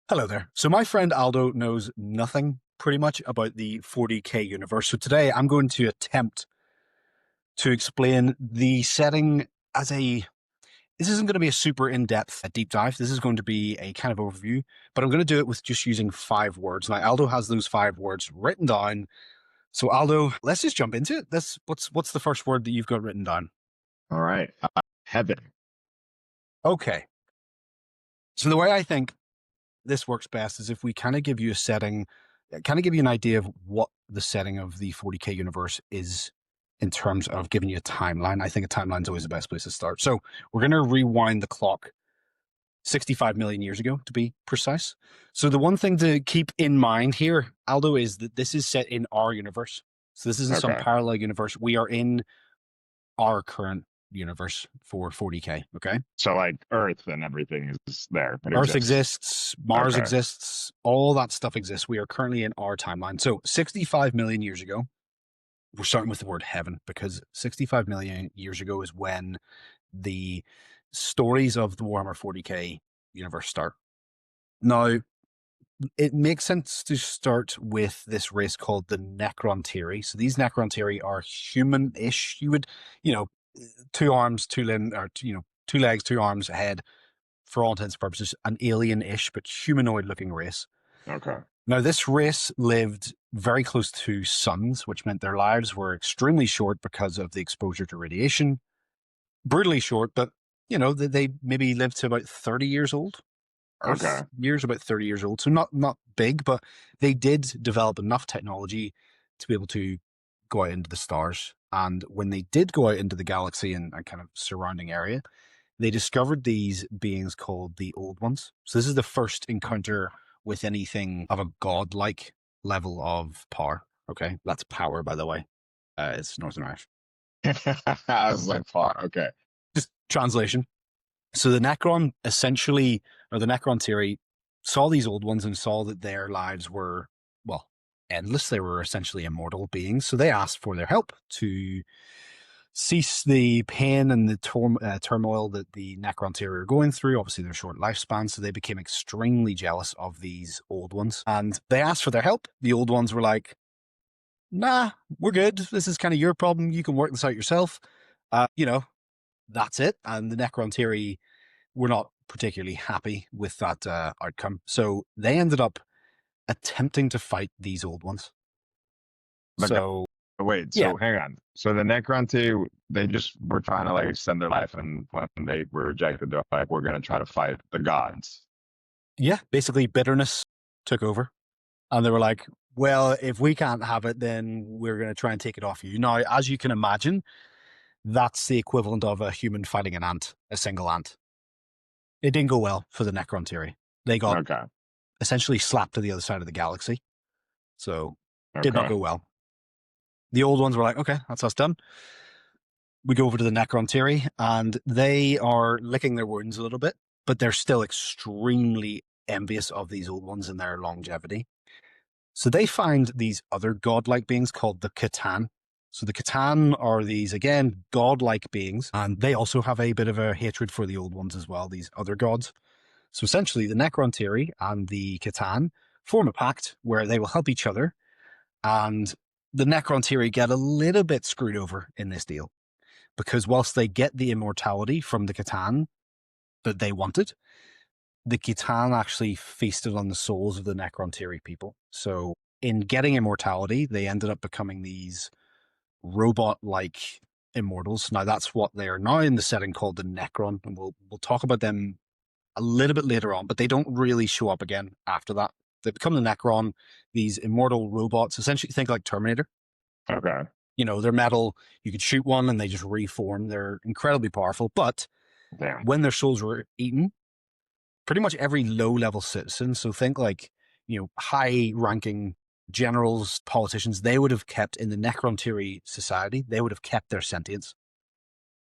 Hello there. So my friend Aldo knows nothing pretty much about the 40K universe. So today I'm going to attempt to explain the setting as a this isn't going to be a super in-depth deep dive. This is going to be a kind of overview, but I'm going to do it with just using 5 words. Now Aldo has those 5 words written down. So Aldo, let's just jump into it. What's the first word that you've got written down? All right. Heaven. Okay. So the way I think this works best is if we kind of give you a setting, kind of give you an idea of what the setting of the 40K universe is in terms of giving you a timeline. I think a timeline is always the best place to start. So we're going to rewind the clock 65 million years ago, to be precise. So the one thing to keep in mind here, Aldo, is that this is set in our universe. So this isn't some Okay. parallel universe. We are in our current universe for 40K, okay? So like Earth and everything is there. It Earth exists. exists, Mars Okay. exists, all that stuff exists. We are currently in our timeline. So 65 million years ago, we're starting with the word heaven because 65 million years ago is when the stories of the Warhammer 40K universe start. Now, it makes sense to start with this race called the Necrontiri. So these Necrontiri are human-ish. You would, 2 arms, 2 limbs, or 2 legs, 2 arms, a head, for all intents and purposes, an alien-ish but humanoid-looking race. Okay. Now, this race lived very close to suns, which meant their lives were extremely short because of the exposure to radiation. Brutally short, but, they maybe lived to about 30 years old. Okay. Earth years, about 30 years old. So not big, but they did develop enough technology to be able to go out into the stars. And when they did go out into the galaxy and kind of surrounding area, they discovered these beings called the Old Ones. So this is the first encounter with anything of a godlike level of power. Okay, that's power, by the way. It's Northern Irish. I was like, far. Okay. Just translation. So the Necron essentially, or the Necrontiri, saw these Old Ones and saw that their lives were, well, endless. They were essentially immortal beings. So they asked for their help to cease the pain and the turmoil that the Necrontiri are going through. Obviously, their short lifespan, so they became extremely jealous of these Old Ones. And they asked for their help. The Old Ones were like, nah, we're good. This is kind of your problem. You can work this out yourself. That's it. And the Necrontiri were not particularly happy with that outcome. So they ended up attempting to fight these Old Ones. But So, wait, yeah. so hang on. So the Necronty, they just were trying to like extend their life, and when they were rejected, they're like, we're gonna try to fight the gods. Yeah, basically bitterness took over. And they were like, well, if we can't have it, then we're going to try and take it off you. Now, as you can imagine, that's the equivalent of a human fighting an ant, a single ant. It didn't go well for the Necrontiri. They got Okay. essentially slapped to the other side of the galaxy. So, did not Okay. go well. The Old Ones were like, okay, that's us done. We go over to the Necrontiri, and they are licking their wounds a little bit, but they're still extremely envious of these Old Ones and their longevity. So they find these other godlike beings called the Catan. So the Catan are these, again, godlike beings, and they also have a bit of a hatred for the Old Ones as well, these other gods. So essentially, the Necrontiri and the Catan form a pact where they will help each other, and the Necrontiri get a little bit screwed over in this deal. Because whilst they get the immortality from the Catan that they wanted, the Catan actually feasted on the souls of the Necrontiri people. So in getting immortality, they ended up becoming these robot-like immortals. Now that's what they are now in the setting called the Necron, and we'll talk about them a little bit later on, but they don't really show up again after that. They become the Necron, these immortal robots. Essentially, think like Terminator. Okay. They're metal. You could shoot one and they just reform. They're incredibly powerful, but Damn. when their souls were eaten, pretty much every low-level citizen, so think like, high-ranking generals, politicians, they would have kept, in the Necrontiri society, they would have kept their sentience.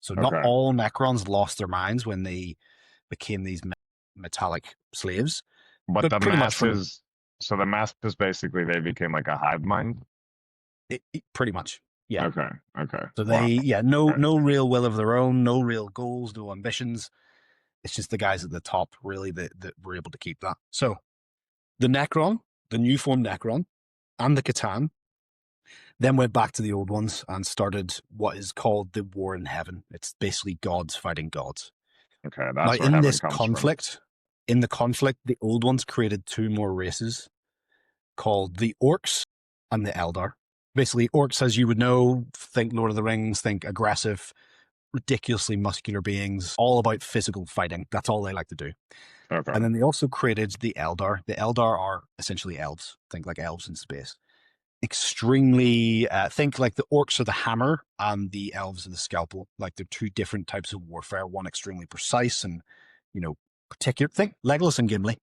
So not Okay. all Necrons lost their minds when they became these metallic slaves, But but the pretty much for masses, so the masses basically they became like a hive mind. pretty much, yeah. Okay. Okay. So Wow. no real will of their own, no real goals, no ambitions. It's just the guys at the top really that were able to keep that. So The Necron, the new formed Necron, and the Catan then went back to the old ones and started what is called the War in Heaven. It's basically gods fighting gods. Okay, Now, that's where heaven comes from. in the conflict, the old ones created two more races called the Orcs and the Eldar. Basically, Orcs, as you would know, think Lord of the Rings, think aggressive, ridiculously muscular beings, all about physical fighting. That's all they like to do. Okay. And then they also created the Eldar. The Eldar are essentially elves. Think like elves in space. Extremely, think like the orcs are the hammer and the elves are the scalpel. Like they're two different types of warfare. One extremely precise and, particular. Think Legolas and Gimli.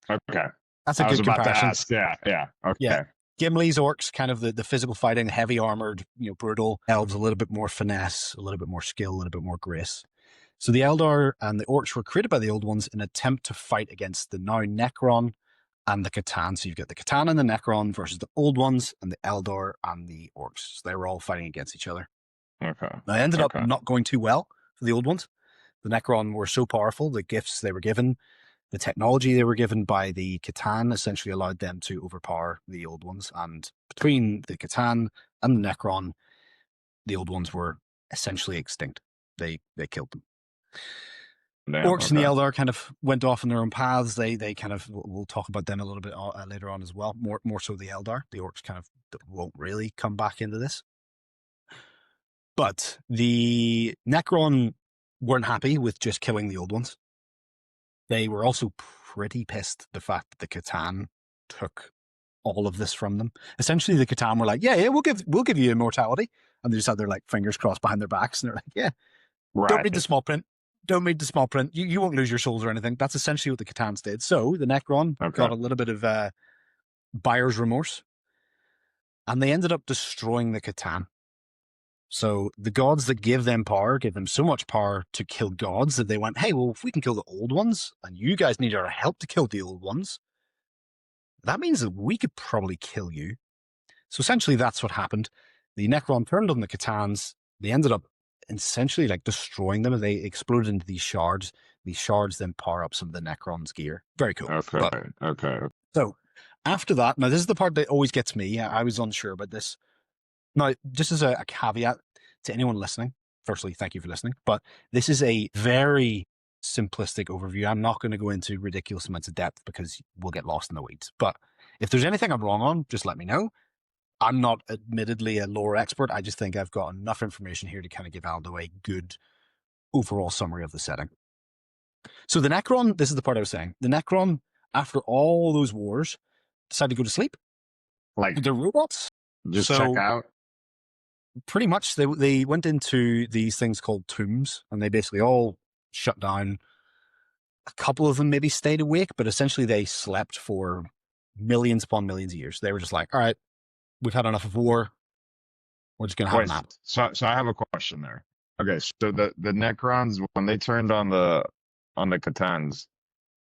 Okay. That's a I was good about comparison. to ask. Yeah. Okay. Yeah. Gimli's orcs, kind of the physical fighting, heavy armored, brutal. Elves, a little bit more finesse, a little bit more skill, a little bit more grace. So the Eldar and the orcs were created by the old ones in an attempt to fight against the now Necron and the Catan. So you've got the Catan and the Necron versus the old ones and the Eldar and the orcs. So they were all fighting against each other. Okay. Now, it ended up not going too well for the old ones. The Necron were so powerful, the gifts they were given, the technology they were given by the Catan essentially allowed them to overpower the old ones. And between the Catan and the Necron, the old ones were essentially extinct. They killed them. Damn, Orcs and the Eldar kind of went off on their own paths. They kind of, we'll talk about them a little bit later on as well. More so the Eldar. The Orcs kind of won't really come back into this. But the Necron weren't happy with just killing the old ones. They were also pretty pissed the fact that the Catan took all of this from them. Essentially, the Catan were like, yeah, we'll give you immortality. And they just had their like fingers crossed behind their backs. And they're like, yeah, don't read the small print. Don't read the small print. You won't lose your souls or anything. That's essentially what the Catans did. So the Necron got a little bit of buyer's remorse. And they ended up destroying the Catan. So the gods that give them so much power to kill gods that they went, hey, well, if we can kill the old ones and you guys need our help to kill the old ones, that means that we could probably kill you. So essentially that's what happened. The Necron turned on the Catans. They ended up essentially like destroying them. They exploded into these shards. These shards then power up some of the Necron's gear. Very cool. Okay. So after that, now this is the part that always gets me. I was unsure about this. Now, just as a caveat to anyone listening, firstly, thank you for listening, but this is a very simplistic overview. I'm not going to go into ridiculous amounts of depth because we'll get lost in the weeds. But if there's anything I'm wrong on, just let me know. I'm not admittedly a lore expert. I just think I've got enough information here to kind of give Aldo a good overall summary of the setting. So the Necron, this is the part I was saying. The Necron, after all those wars, decided to go to sleep. Like they're robots. Just check out. Pretty much, they went into these things called tombs, and they basically all shut down. A couple of them maybe stayed awake, but essentially they slept for millions upon millions of years. They were just like, all right, we've had enough of war. We're just going to have a nap. So I have a question there. Okay, so the Necrons, when they turned on the Catans,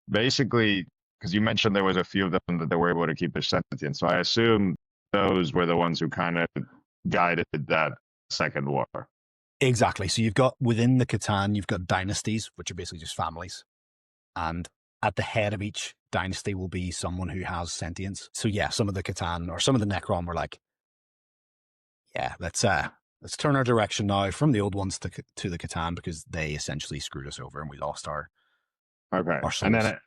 basically, because you mentioned there was a few of them that they were able to keep their sentience, so I assume those were the ones who kind of guided that second war. Exactly. So you've got within the Catan, you've got dynasties, which are basically just families. And at the head of each dynasty will be someone who has sentience. So yeah, some of the Catan or some of the Necron were like, yeah, let's turn our direction now from the old ones to the Catan because they essentially screwed us over and we lost our souls. And then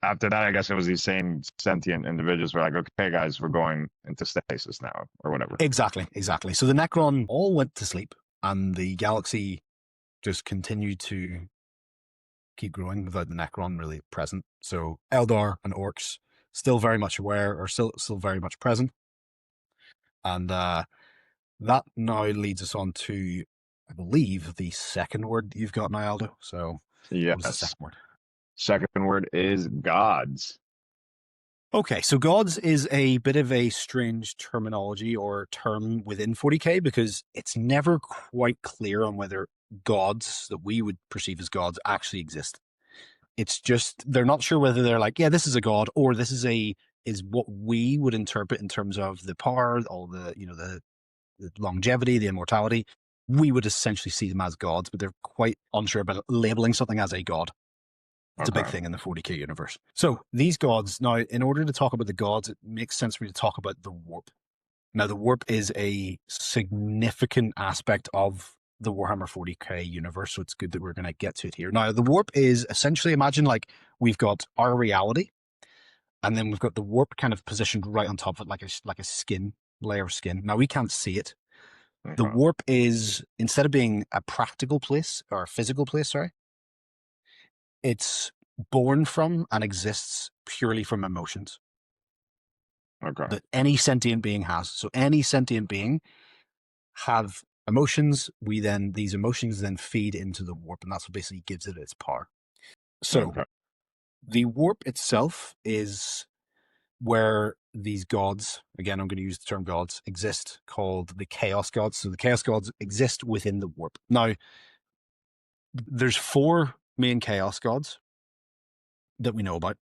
after that, I guess it was these same sentient individuals were like, okay, guys, we're going into stasis now, or whatever. Exactly. So the Necron all went to sleep, and the galaxy just continued to keep growing without the Necron really present. So Eldar and Orcs still very much aware, or still very much present. And that now leads us on to, I believe, the second word that you've got now, Aldo. So yes. What is the second word? Second word is gods. Okay, so gods is a bit of a strange terminology or term within 40k because it's never quite clear on whether gods that we would perceive as gods actually exist. It's just, they're not sure whether they're like, yeah, this is a god, or this is what we would interpret in terms of the power, all the, the longevity, the immortality. We would essentially see them as gods, but they're quite unsure about labeling something as a god. It's a big thing in the 40k universe. So these gods, now, in order to talk about the gods, it makes sense for me to talk about the warp. Now, the warp is a significant aspect of the Warhammer 40k universe, so it's good that we're going to get to it here. Now, the warp is essentially, imagine like we've got our reality, and then we've got the warp kind of positioned right on top of it, like a skin, layer of skin. Now, we can't see it. The warp is, instead of being a practical place, or a physical place, sorry, it's born from and exists purely from emotions that any sentient being has. So any sentient being have emotions. These emotions then feed into the warp, and that's what basically gives it its power. So the warp itself is where these gods, again, I'm going to use the term gods, exist, called the Chaos Gods. So the Chaos Gods exist within the warp. Now, there's 4 main Chaos Gods that we know about.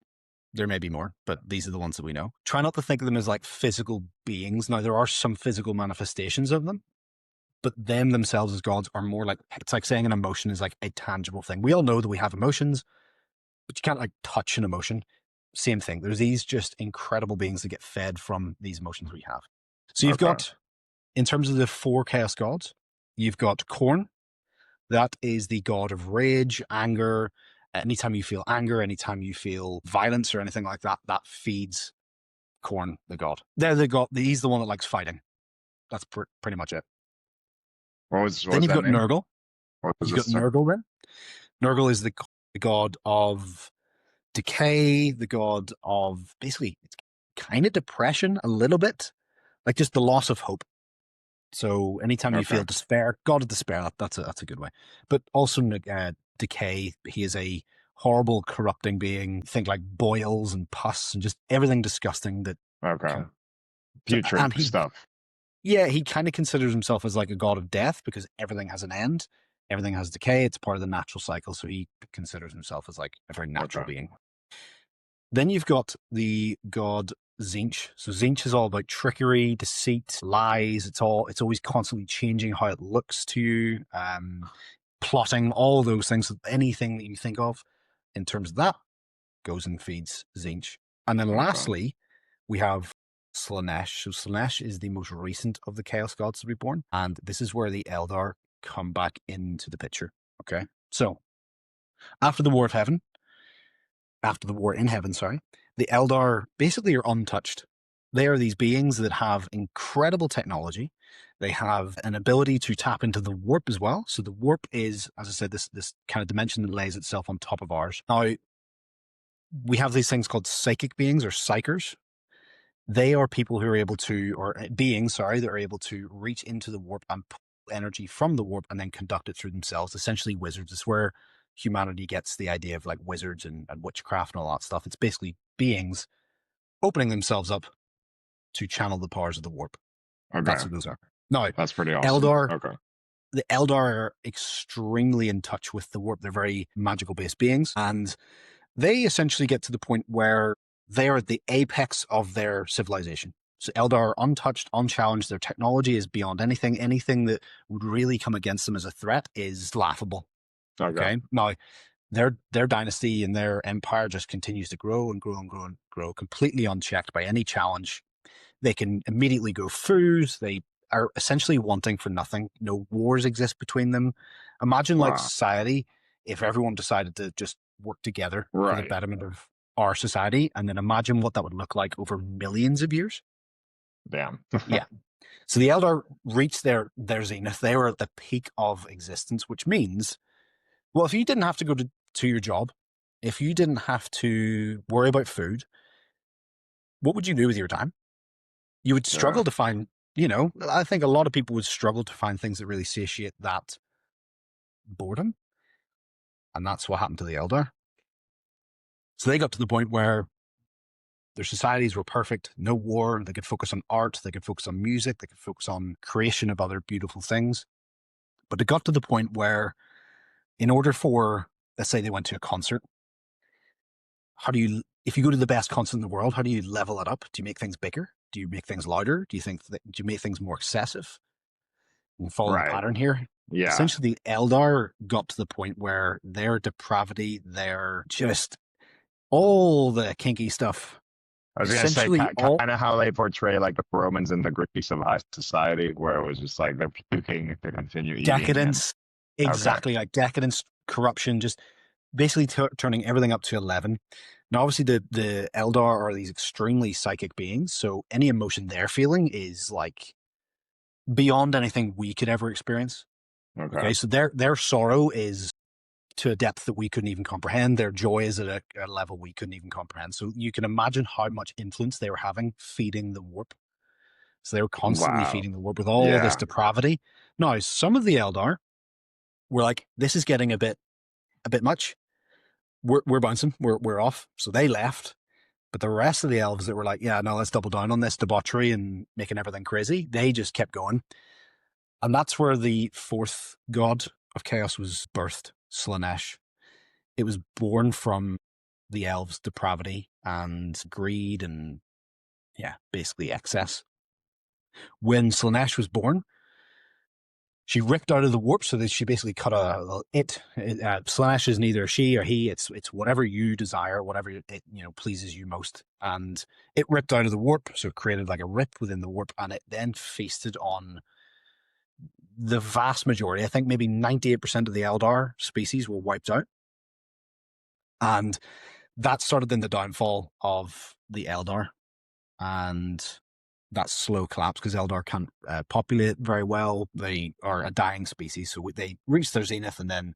There may be more, but these are the ones that we know. Try not to think of them as like physical beings. Now, there are some physical manifestations of them, but them themselves as gods are more like, it's like saying an emotion is like a tangible thing. We all know that we have emotions, but you can't like touch an emotion. Same thing. There's these just incredible beings that get fed from these emotions we have. So you've got, in terms of the 4 Chaos Gods, you've got Khorne. That is the god of rage, anger. Anytime you feel anger, anytime you feel violence or anything like that, that feeds Khorne, the god. They're the god. He's the one that likes fighting. That's pretty much it. Then you've got Nurgle. You've got Nurgle then. Nurgle is the god of decay, the god of basically it's kind of depression a little bit, like just the loss of hope. So anytime you feel despair, god of despair, that's a good way. But also decay. He is a horrible, corrupting being. Think like boils and pus and just everything disgusting that. Putrid stuff. Yeah, he kind of considers himself as like a god of death because everything has an end. Everything has decay. It's part of the natural cycle. So he considers himself as like a very natural being. Then you've got the god Tzeentch. So Tzeentch is all about trickery, deceit, lies. It's always constantly changing how it looks to you, plotting, all those things. Anything that you think of in terms of that goes and feeds Tzeentch. And then lastly, we have Slaanesh. So Slaanesh is the most recent of the Chaos Gods to be born. And this is where the Eldar come back into the picture. Okay. So after the War in Heaven, the Eldar basically are untouched. They are these beings that have incredible technology. They have an ability to tap into the warp as well. So the warp is, as I said, this kind of dimension that lays itself on top of ours. Now, we have these things called psychic beings or psychers. They are people who are able to, or beings, that are able to reach into the warp and pull energy from the warp and then conduct it through themselves. Essentially wizards. It's where humanity gets the idea of like wizards and witchcraft and all that stuff. It's basically beings opening themselves up to channel the powers of the warp. That's what those are. No, that's pretty awesome. The Eldar are extremely in touch with the warp. They're very magical based beings, and they essentially get to the point where they are at the apex of their civilization. So Eldar are untouched, unchallenged. Their technology is beyond anything. Anything that would really come against them as a threat is laughable. Okay. Now, their dynasty and their empire just continues to grow and grow and grow and grow, completely unchecked by any challenge. They can immediately go through. They are essentially wanting for nothing. No wars exist between them. Imagine like society if everyone decided to just work together for the betterment of our society, and then imagine what that would look like over millions of years. Damn. Yeah. So the Eldar reached their zenith. They were at the peak of existence, which means, well, if you didn't have to go to your job, if you didn't have to worry about food, what would you do with your time? You would struggle to find, I think a lot of people would struggle to find things that really satiate that boredom. And that's what happened to the Eldar. So they got to the point where their societies were perfect, no war. They could focus on art. They could focus on music. They could focus on creation of other beautiful things. But it got to the point where, in order for, let's say they went to a concert, if you go to the best concert in the world, how do you level it up? Do you make things bigger? Do you make things louder? Do you make things more excessive? You follow the pattern here. Yeah. Essentially, the Eldar got to the point where their depravity, their just all the kinky stuff, I was gonna say essentially all kind of how they portray like the Romans and the Greeks of high society, where it was just like they're puking, they continue eating, and decadence, okay, exactly like decadence, corruption, just basically turning everything up to 11. Now, obviously, the Eldar are these extremely psychic beings, so any emotion they're feeling is like beyond anything we could ever experience. okay, Okay, so their sorrow is to a depth that we couldn't even comprehend. Their joy is at a level we couldn't even comprehend. So you can imagine how much influence they were having feeding the warp. So they were constantly wow, feeding the warp with all this yeah, depravity. Now, some of the Eldar were like, this is getting a bit much. We're bouncing. We're off. So they left. But the rest of the elves that were like, yeah, no, let's double down on this debauchery and making everything crazy, they just kept going. And that's where the fourth god of chaos was birthed, Slanesh. It was born from the elves' depravity and greed and, yeah, basically excess. When Slanesh was born, she ripped out of the warp so that she basically cut Slanesh is neither she or he. It's whatever you desire, whatever it pleases you most. And it ripped out of the warp, so it created like a rip within the warp, and it then feasted on the vast majority. I think maybe 98% of the Eldar species were wiped out. And that started in the downfall of the Eldar and that slow collapse because Eldar can't populate very well. They are a dying species, so they reached their zenith and then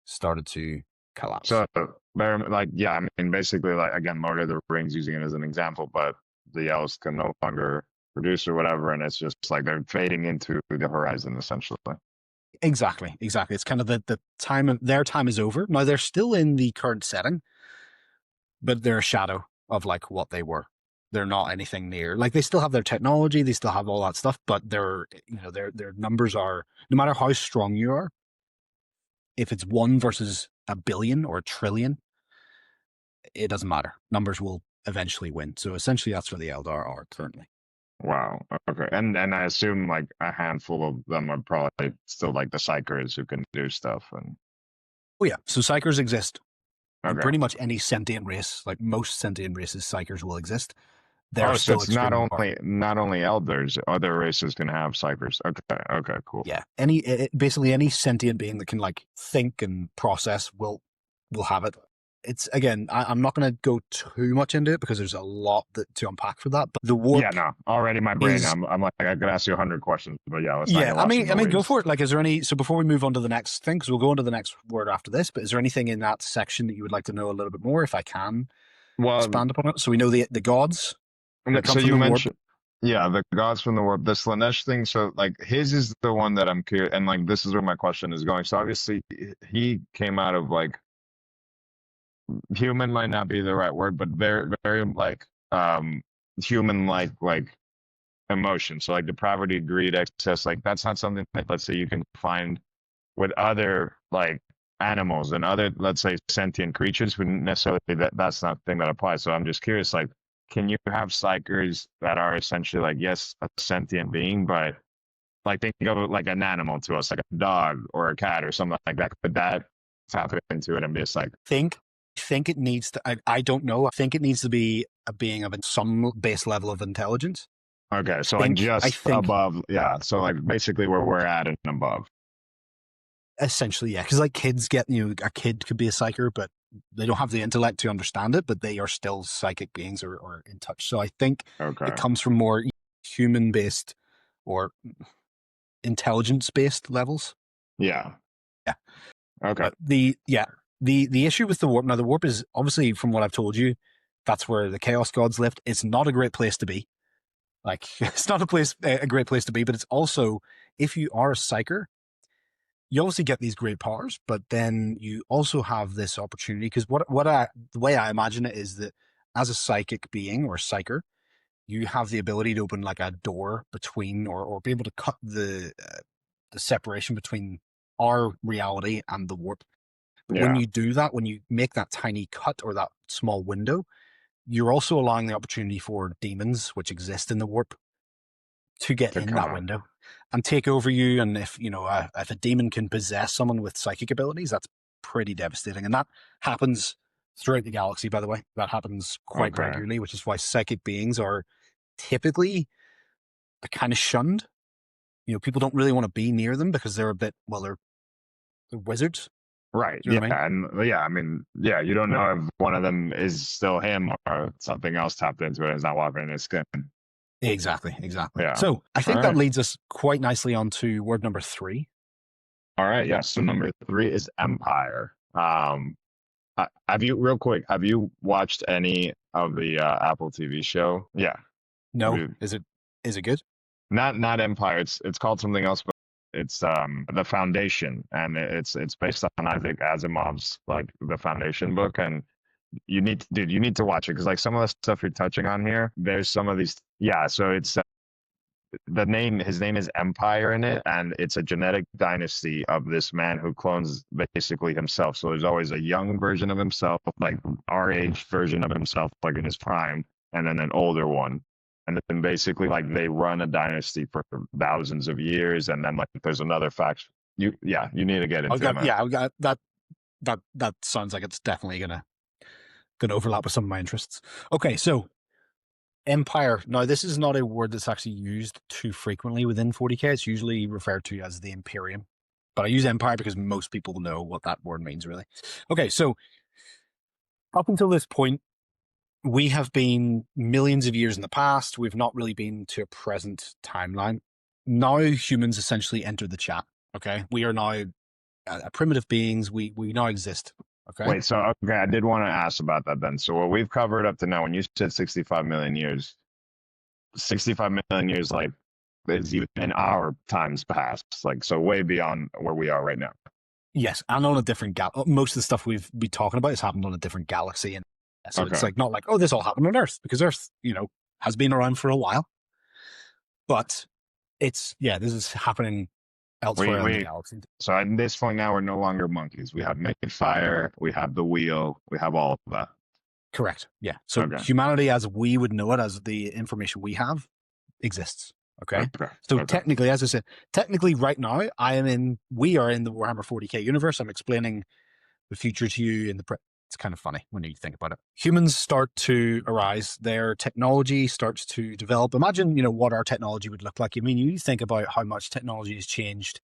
started to collapse. So they're like, yeah, I mean, basically, like again, Lord of the Rings, using it as an example, but the elves can no longer produce or whatever, and it's just like they're fading into the horizon essentially. Exactly. It's kind of the time of their time is over. Now they're still in the current setting, but they're a shadow of like what they were. They're not anything near like they still have their technology, they still have all that stuff, but their numbers are no matter how strong you are, if it's one versus a billion or a trillion, it doesn't matter. Numbers will eventually win. So essentially that's where the Eldar are currently. Wow. Okay. And I assume like a handful of them are probably still like the psychers who can do stuff and Oh yeah. So psychers exist in okay. pretty much any sentient race, like most sentient races, psychers will exist. They're Oh, so still it's not extremely powerful. only elders, other races can have psychers. Okay. Okay, cool. Yeah. Basically any sentient being that can like think and process will have it. It's again, I'm not going to go too much into it because there's a lot to unpack for that. But the Yeah, warp no. Already my brain, is I'm like I could ask you 100 questions, but yeah, let's not yeah. get lost in I the mean, go weeds. for it. Like, is there any? So before we move on to the next thing, because we'll go on to the next word after this. But is there anything in that section that you would like to know a little bit more, if I can Well, expand upon it? So we know the gods that come so from you the warp. mentioned, yeah, the gods from the warp, the Slanesh thing. So like his is the one that I'm curious, and like this is where my question is going. So obviously he came out of like human might not be the right word, but very very like human like emotion. So like depravity, greed, excess, like that's not something that let's say you can find with other like animals and other let's say sentient creatures who necessarily that's not the thing that applies. So I'm just curious, like, can you have psychers that are essentially like yes, a sentient being, but like think of like an animal to us, like a dog or a cat or something like that. Could that tap into it and be a psych? Think it needs to. I don't know. I think it needs to be a being of some base level of intelligence. Okay, so like I just think above, yeah. So like basically where we're at and above. essentially, yeah, because like kids get a kid could be a psyker, but they don't have the intellect to understand it, but they are still psychic beings or in touch. So I think it Okay. comes from more human based or intelligence based levels. Yeah. Yeah. Okay. But the issue with the warp now, the warp is obviously from what I've told you, that's where the chaos gods lived. It's not a great place to be. Like it's not a great place to be, but it's also if you are a psyker, you obviously get these great powers, but then you also have this opportunity because the way I imagine it is that as a psychic being or psyker, you have the ability to open like a door between or be able to cut the separation between our reality and the warp. But when Yeah. you do that, when you make that tiny cut or that small window, you're also allowing the opportunity for demons which exist in the warp to get To in come that on. window. and take over you. And if if a demon can possess someone with psychic abilities, that's pretty devastating. And that happens throughout the galaxy, by the way. That happens quite Okay. regularly, which is why psychic beings are typically kind of shunned. People don't really want to be near them because they're a bit, well, they're wizards. Right. Do you know Yeah. what I mean? And yeah, I mean, yeah, you don't know if one of them is still him or something else tapped into it and is not walking in his skin. Exactly. Yeah. So I All think that right. leads us quite nicely on to word number 3. All right. Yeah. So number 3 is Empire. Have you, real quick, have you watched any of the Apple TV show? Yeah. Have No, you, is it good? not Empire. It's called something else, but it's The Foundation, and it's based on Isaac Asimov's like The Foundation book, and you need to watch it because like some of the stuff you're touching on here, there's some of these. Yeah. So it's his name is Empire in it, and it's a genetic dynasty of this man who clones basically himself. So there's always a young version of himself, like our age version of himself, like in his prime, and then an older one. And then basically like they run a dynasty for thousands of years, and then like there's another faction. You need to get into it, man. I've got that sounds like it's definitely gonna overlap with some of my interests. Okay, so Empire. Now, this is not a word that's actually used too frequently within 40k. It's usually referred to as the Imperium. But I use Empire because most people know what that word means, really. Okay, so up until this point, we have been millions of years in the past. We've not really been to a present timeline. Now humans essentially enter the chat. Okay, we are now primitive beings. We now exist. Okay. Wait, so okay, I did want to ask about that then. So what we've covered up to now, when you said 65 million years, 65 million years like is even in our times past, like so way beyond where we are right now. Yes, and on a different most of the stuff we've been talking about has happened on a different galaxy, and so it's Okay. like not like, oh, this all happened on Earth, because Earth, has been around for a while, but this is happening elsewhere in the We galaxy. so at this point now we're no longer monkeys. We have naked fire, we have the wheel, we have all of that. Correct. Yeah. So Okay. humanity, as we would know it, as the information we have, exists. Okay. Okay. So Okay. technically, as I said, right now, we are in the Warhammer 40k universe. I'm explaining the future to you in the it's kind of funny when you think about it. Humans start to arise. Their technology starts to develop. Imagine, what our technology would look like. I mean, you think about how much technology has changed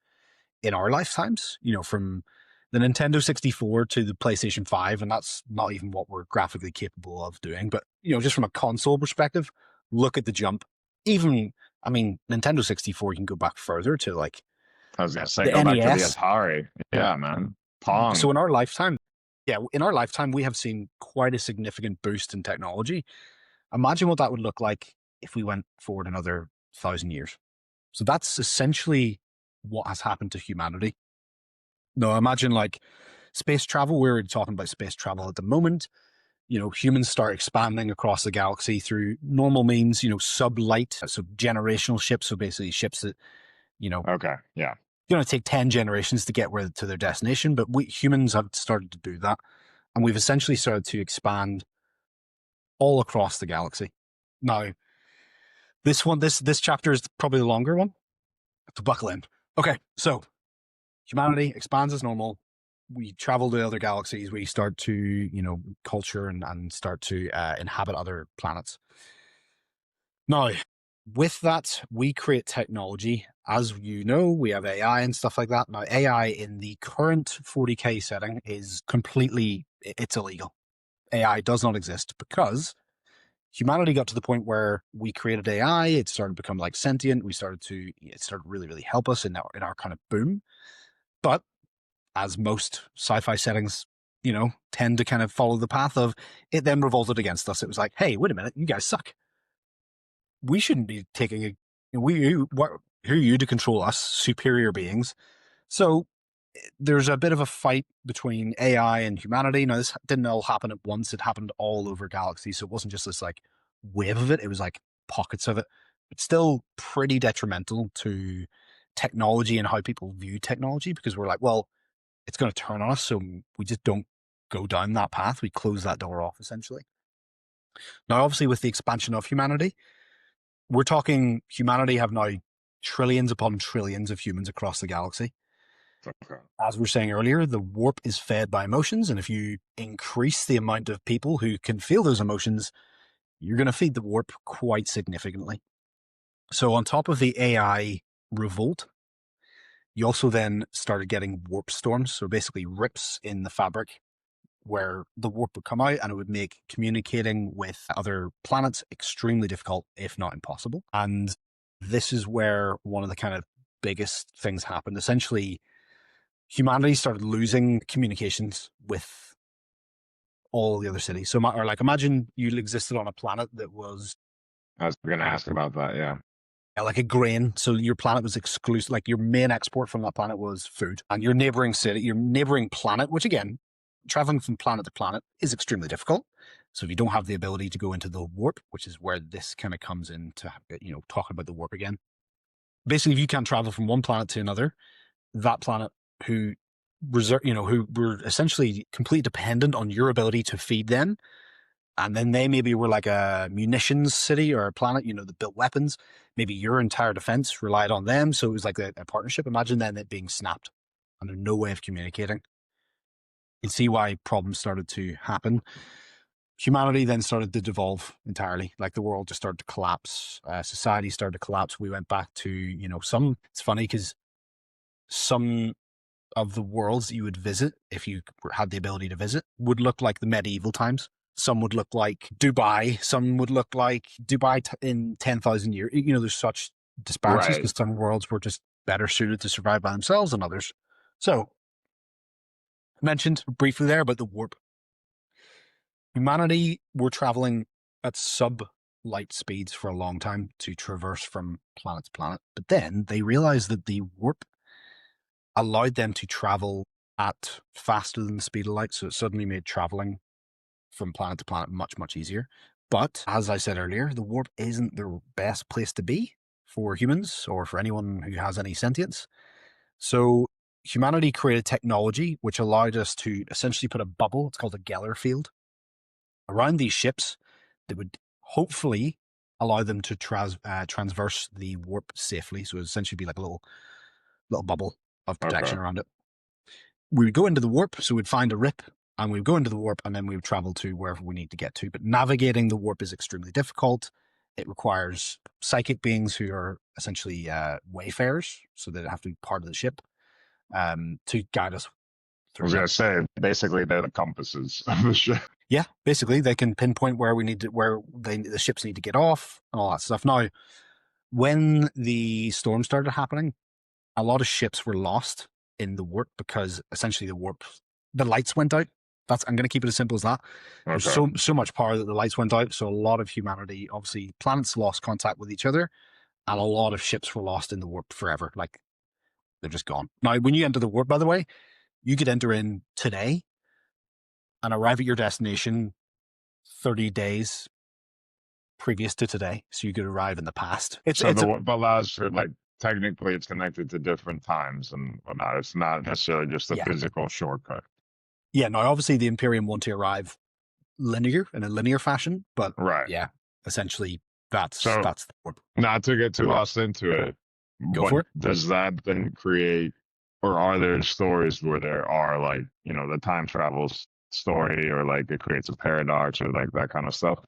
in our lifetimes, from the Nintendo 64 to the PlayStation 5, and that's not even what we're graphically capable of doing. But, just from a console perspective, look at the jump. Even, I mean, Nintendo 64, you can go back further to like I was gonna say the go back to the NES. Atari. Yeah, man. Pong. So in our lifetime, we have seen quite a significant boost in technology. Imagine what that would look like if we went forward another 1,000 years. So that's essentially what has happened to humanity. No, imagine like space travel. We're talking about space travel at the moment. Humans start expanding across the galaxy through normal means, sublight, so generational ships. So basically ships that, Okay. Yeah. going to take 10 generations to get to their destination. But we humans have started to do that. And we've essentially started to expand all across the galaxy. Now, this chapter is probably the longer one. To buckle in. Okay, so humanity expands as normal. We travel to other galaxies. We start to, culture and start to inhabit other planets. Now, with that, we create technology. As you know, we have AI and stuff like that. Now, AI in the current 40k setting is it's illegal. AI does not exist because humanity got to the point where we created AI. It started to become like sentient. It started really, really help us in our kind of boom. But as most sci-fi settings, tend to kind of follow the path of, it then revolted against us. It was like, hey, wait a minute, you guys suck. We shouldn't be taking who are you to control us, superior beings? So there's a bit of a fight between AI and humanity. Now, this didn't all happen at once. It happened all over galaxy. So it wasn't just this like wave of it. It was like pockets of it. It's still pretty detrimental to technology and how people view technology, because we're like, well, it's going to turn on us. So we just don't go down that path. We close that door off, essentially. Now, obviously, with the expansion of humanity, we're talking humanity have now trillions upon trillions of humans across the galaxy. Okay. As we were saying earlier, the warp is fed by emotions, and if you increase the amount of people who can feel those emotions, you're going to feed the warp quite significantly. So on top of the AI revolt, you also then started getting warp storms, so basically rips in the fabric where the warp would come out, and it would make communicating with other planets extremely difficult, if not impossible. And this is where one of the kind of biggest things happened. Essentially, humanity started losing communications with all the other cities. So, or like, imagine you existed on a planet that was I was going to ask about that. Yeah. like a grain. So your planet was exclusive, like your main export from that planet was food. And your neighboring city, your neighboring planet, which again, traveling from planet to planet is extremely difficult. So if you don't have the ability to go into the warp, which is where this kind of comes into, talking about the warp again. Basically, if you can't travel from one planet to another, that planet who were essentially completely dependent on your ability to feed them, and then they maybe were like a munitions city or a planet, that built weapons. Maybe your entire defense relied on them. So it was like a partnership. Imagine then it being snapped and there's no way of communicating. You see why problems started to happen. Humanity then started to devolve entirely. Like the world just started to collapse. Society started to collapse. We went back to, it's funny because some of the worlds that you would visit, if you had the ability to visit, would look like the medieval times. Some would look like Dubai. Some would look like Dubai in 10,000 years. There's such disparities because some worlds were just better suited to survive by themselves than others. So, I mentioned briefly there about the warp. Humanity were traveling at sub-light speeds for a long time to traverse from planet to planet. But then they realized that the warp allowed them to travel at faster than the speed of light. So it suddenly made traveling from planet to planet much, much easier. But as I said earlier, the warp isn't the best place to be for humans or for anyone who has any sentience. So humanity created technology which allowed us to essentially put a bubble, it's called a Geller field, around these ships that would hopefully allow them to transverse the warp safely. So it would essentially be like a little bubble of protection around it. We would go into the warp, so we'd find a rip, and we'd go into the warp, and then we would travel to wherever we need to get to. But navigating the warp is extremely difficult. It requires psychic beings who are essentially wayfarers, so they have to be part of the ship to guide us through. I was going to say, basically, they're the compasses of the ship. Yeah, basically, they can pinpoint where the ships need to get off and all that stuff. Now, when the storm started happening, a lot of ships were lost in the warp because essentially the lights went out. I'm going to keep it as simple as that. Okay. There's so much power that the lights went out. So a lot of humanity, obviously, planets lost contact with each other, and a lot of ships were lost in the warp forever. Like they're just gone. Now, when you enter the warp, by the way, you could enter in today and arrive at your destination 30 days previous to today. So you could arrive in the past. The warp allows for technically it's connected to different times and whatnot. It's not necessarily just a physical shortcut. Yeah, no, obviously the Imperium want to arrive in a linear fashion, but yeah, essentially that's the warp. Not to get too lost into it. Go for it. Does that then create, or are there stories where there are the time travel story, or it creates a paradox or that kind of stuff?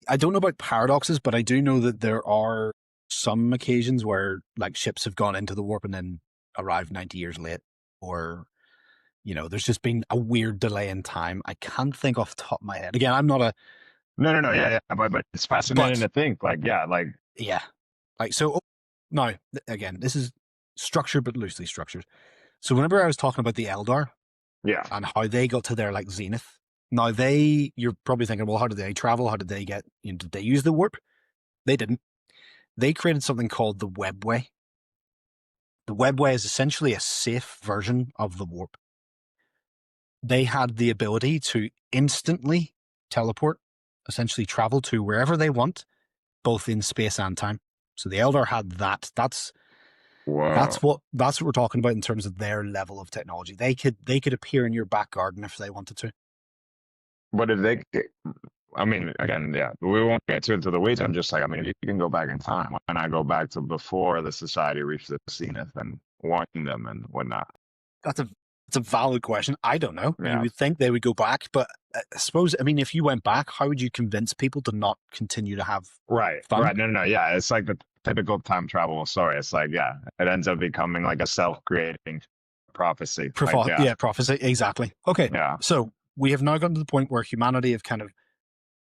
I don't know about paradoxes, but I do know that there are some occasions where ships have gone into the warp and then arrived 90 years late, or there's just been a weird delay in time. I can't think off the top of my head. Again, I'm not a no, yeah, but it's fascinating to think. So now again, this is structured but loosely structured. So whenever I was talking about the Eldar, and how they got to their zenith. Now you're probably thinking, well, how did they travel? How did they get? Did they use the warp? They didn't. They created something called the Webway. The Webway is essentially a safe version of the warp. They had the ability to instantly teleport, essentially travel to wherever they want, both in space and time. So the Eldar had that. That's what we're talking about in terms of their level of technology. They could appear in your back garden if they wanted to. But if they, I mean, again, yeah, we won't get too into the weeds. I'm just like, I mean, you can go back in time. Why not go back to before the society reached the zenith and warning them and whatnot? That's a valid question. I don't know. You Yeah. would think they would go back, but I suppose, I mean, if you went back, how would you convince people to not continue to have Right. fun? Right. No, no, no. Yeah. It's like the typical time travel story. It's like, yeah, it ends up becoming like a self-creating prophecy. Like, yeah, Yeah, prophecy. Exactly. Okay. yeah. So we have now gotten to the point where humanity have kind of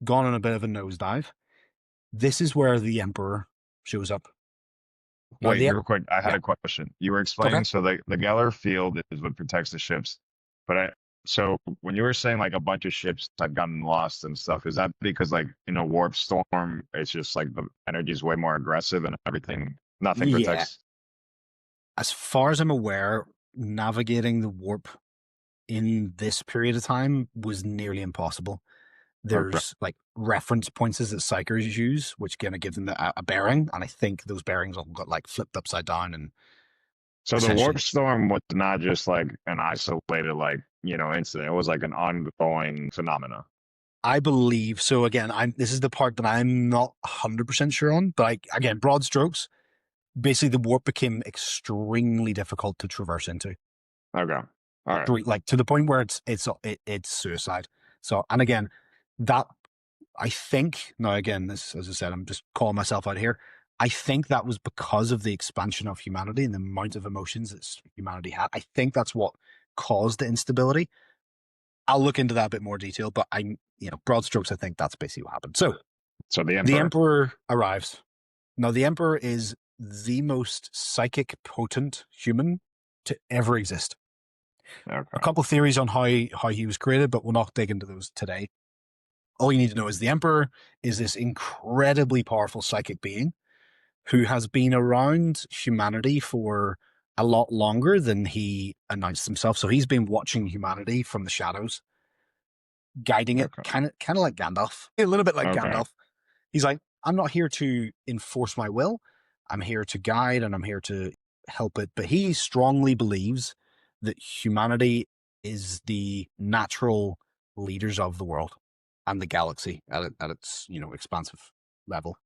gone on a bit of a nosedive. This is where the Emperor shows up. Now, Wait, real quick, I had yeah, a question. You were okay. explaining, so the Geller field is what protects the ships, but so when you were saying like a bunch of ships had gotten lost and stuff, is that because like in a warp storm, it's just like the energy is way more aggressive and everything, nothing Yeah. protects? As far as I'm aware, navigating the warp in this period of time was nearly impossible. Okay. There's like reference points that psychers use, which kind of give them a bearing, and I think those bearings all got like flipped upside down and So the warp essentially. storm was not just like an isolated like, incident. It was like an ongoing phenomena. I believe so. Again, this is the part that I'm not 100% sure on, but again, broad strokes. Basically, the warp became extremely difficult to traverse into, Okay. All right. like to the point where it's suicide. So, and again, that I think now again, this as I said, I'm just calling myself out here. I think that was because of the expansion of humanity and the amount of emotions that humanity had. I think that's what caused the instability. I'll look into that a bit more detail, but broad strokes, I think that's basically what happened. So So the the Emperor. Emperor arrives. Now, the Emperor is the most psychic, potent human to ever exist. A Okay. couple of theories on how he was created, but we'll not dig into those today. All you need to know is the Emperor is this incredibly powerful psychic being who has been around humanity for a lot longer than he announced himself. So he's been watching humanity from the shadows, guiding it, Okay. kind of like Gandalf, a little bit like Okay. Gandalf. He's like, I'm not here to enforce my will. I'm here to guide and I'm here to help it. But he strongly believes that humanity is the natural leaders of the world and the galaxy at its expansive level.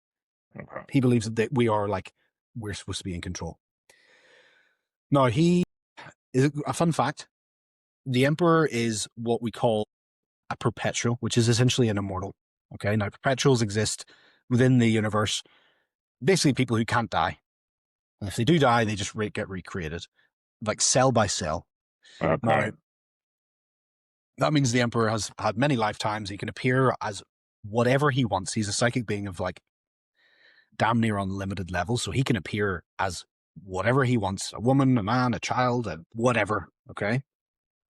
Okay. He believes that we're supposed to be in control. Now, he is a fun fact. The Emperor is what we call a perpetual, which is essentially an immortal. Okay, now perpetuals exist within the universe. Basically, people who can't die, and if they do die, they just get recreated, like cell by cell. Okay. Now, that means the Emperor has had many lifetimes. He can appear as whatever he wants. He's a psychic being of like damn near unlimited levels, so he can appear as whatever he wants: a woman, a man, a child, whatever. Okay,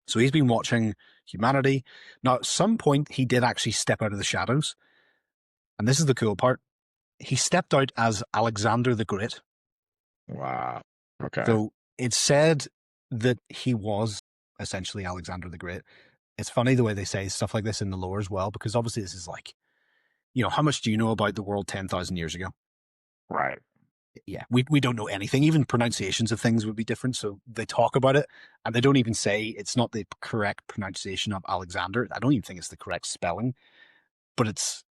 so he's been watching humanity. Now, at some point, he did actually step out of the shadows, and this is the cool part. He stepped out as Alexander the Great. Wow. Okay. So it's said that he was essentially Alexander the Great. It's funny the way they say stuff like this in the lore as well, because obviously this is like, how much do you know about the world 10,000 years ago? Right. Yeah, we don't know anything. Even pronunciations of things would be different. So they talk about it and they don't even say it's not the correct pronunciation of Alexander. I don't even think it's the correct spelling, but it's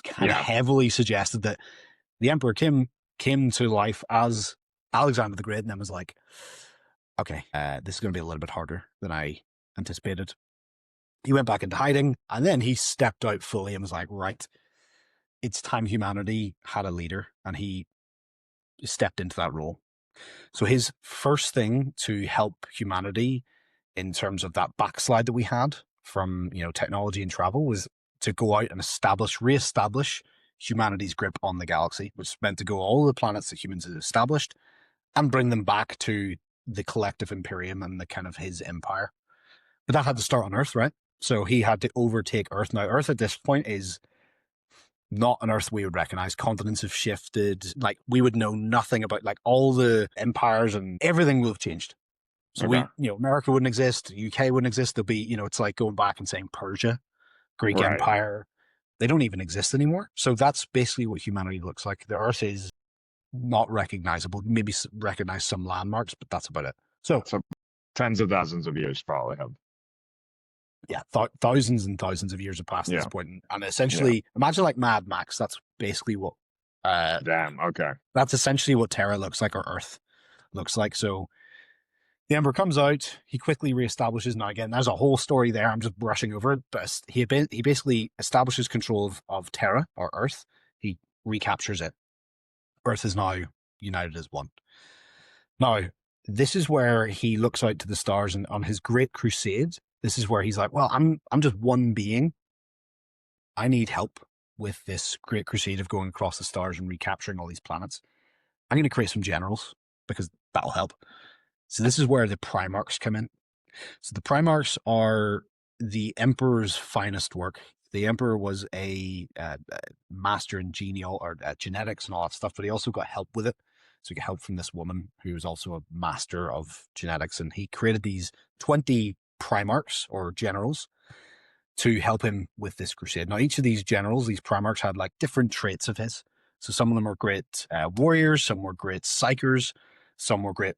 kind of Yeah. heavily suggested that the Emperor came to life as Alexander the Great and then was like, okay, this is going to be a little bit harder than I anticipated. He went back into hiding and then he stepped out fully and was like, right, it's time humanity had a leader, and he stepped into that role. So his first thing to help humanity in terms of that backslide that we had from, technology and travel was to go out and reestablish humanity's grip on the galaxy, which meant to go all the planets that humans had established and bring them back to the collective Imperium and the kind of his empire. But that had to start on Earth, right? So he had to overtake Earth. Now, Earth at this point is not an Earth we would recognize. Continents have shifted. Like, we would know nothing about, like, all the empires and everything will have changed. So Okay. America wouldn't exist, UK wouldn't exist. There'll be, it's like going back and saying Persia, Greek Right. Empire. They don't even exist anymore. So that's basically what humanity looks like. The Earth is not recognizable. Maybe recognize some landmarks, but that's about it. So So tens of thousands of years probably have. Yeah, thousands and thousands of years have passed at this Yeah. point, and Yeah. essentially, imagine like Mad Max. That's basically what. Damn. Okay. That's essentially what Terra looks like, or Earth looks like. So the Emperor comes out. He quickly reestablishes. Now again, there's a whole story there. I'm just brushing over it, but he basically establishes control of Terra, or Earth. He recaptures it. Earth is now united as one. Now, this is where he looks out to the stars, and on his great crusade, this is where he's like, well, I'm just one being. I need help with this great crusade of going across the stars and recapturing all these planets. I'm going to create some generals because that'll help. So this is where the Primarchs come in. So the Primarchs are the Emperor's finest work. The Emperor was a master in genetics and all that stuff, but he also got help with it. So he got help from this woman who was also a master of genetics, and he created these 20 Primarchs, or generals, to help him with this crusade. Now, each of these generals, these Primarchs, had like different traits of his. So some of them are great warriors, some were great psychers, some were great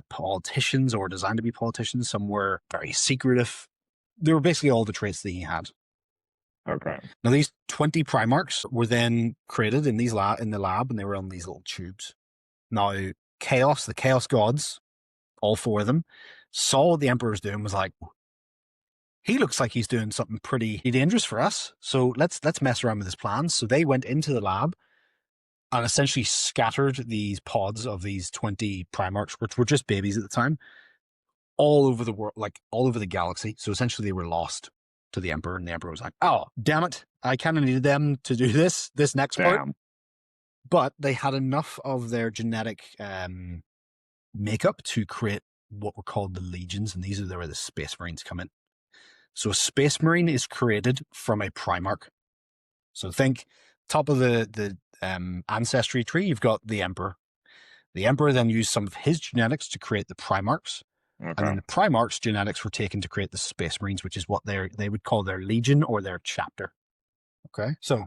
politicians or designed to be politicians, some were very secretive. They were basically all the traits that he had. Okay. Now, these 20 Primarchs were then created in the lab, and they were on these little tubes. Now, the Chaos Gods, all four of them, saw what the Emperor was doing, was like, he looks like he's doing something pretty dangerous for us. So let's mess around with his plans. So they went into the lab and essentially scattered these pods of these 20 Primarchs, which were just babies at the time, all over the world, like all over the galaxy. So essentially they were lost to the Emperor, and the Emperor was like, oh, damn it. I kind of needed them to do this next part. But they had enough of their genetic makeup to create what were called the Legions, and these are where the Space Marines come in. So a Space Marine is created from a Primarch. So think top of the ancestry tree, you've got the Emperor. The Emperor then used some of his genetics to create the Primarchs. Okay. And then the Primarchs' genetics were taken to create the Space Marines, which is what they would call their Legion or their chapter. Okay, so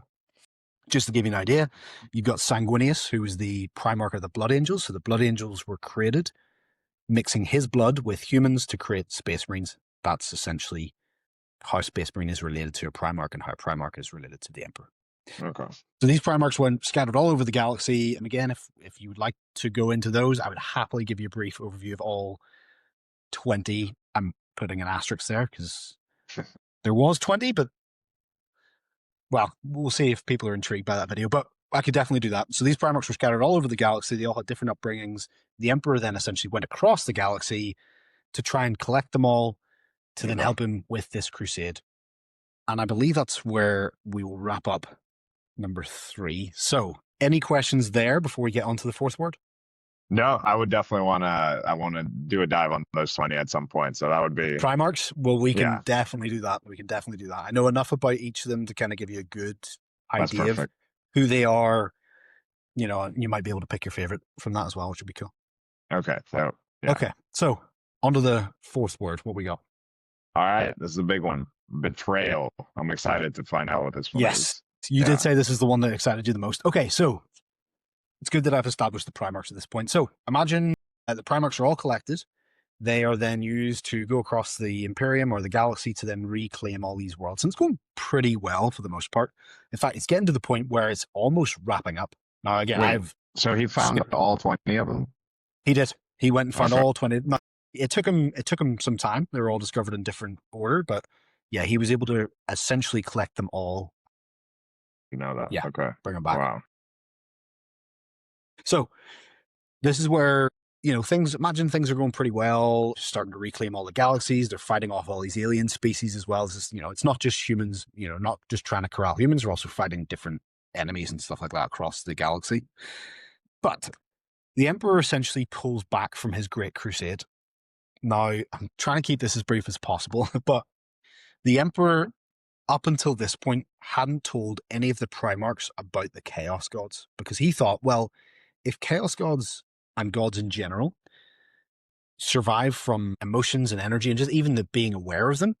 just to give you an idea, you've got Sanguinius, who was the Primarch of the Blood Angels. So the Blood Angels were created, mixing his blood with humans to create Space Marines. That's essentially how Space Marine is related to a Primarch and how a Primarch is related to the Emperor. Okay. So these Primarchs went scattered all over the galaxy. And again, if you would like to go into those, I would happily give you a brief overview of all 20. I'm putting an asterisk there because there was 20, but well, we'll see if people are intrigued by that video, but I could definitely do that. So these Primarchs were scattered all over the galaxy. They all had different upbringings. The Emperor then essentially went across the galaxy to try and collect them all to then help him with this crusade. And I believe that's where we will wrap up number 3. So any questions there before we get on to the fourth word? No, I would definitely want to do a dive on those 20 at some point. So that would be Primarchs. Well, we can definitely do that. We can definitely do that. I know enough about each of them to kind of give you a good idea of who they are. You know, you might be able to pick your favorite from that as well, which would be cool. Okay. So, Okay. So on to the fourth word. What we got? All right. This is a big one. Betrayal. I'm excited to find out what this one is. Yes. You did say this is the one that excited you the most. Okay. So it's good that I've established the Primarchs at this point. So imagine the Primarchs are all collected. They are then used to go across the Imperium or the galaxy to then reclaim all these worlds. And it's going pretty well for the most part. In fact, it's getting to the point where it's almost wrapping up. Now, again, So he found all 20 of them? He did. He went and found all 20. It took him some time. They were all discovered in different order, but yeah, he was able to essentially collect them all. You know that? Yeah. Okay. Bring them back. Wow. So this is where, imagine things are going pretty well, starting to reclaim all the galaxies. They're fighting off all these alien species as well. It's not just humans, not just trying to corral humans. They're also fighting different enemies and stuff like that across the galaxy. But the Emperor essentially pulls back from his great crusade. Now, I'm trying to keep this as brief as possible, but the Emperor, up until this point, hadn't told any of the Primarchs about the Chaos Gods, because he thought, well, if Chaos Gods and gods in general survive from emotions and energy and just even the being aware of them,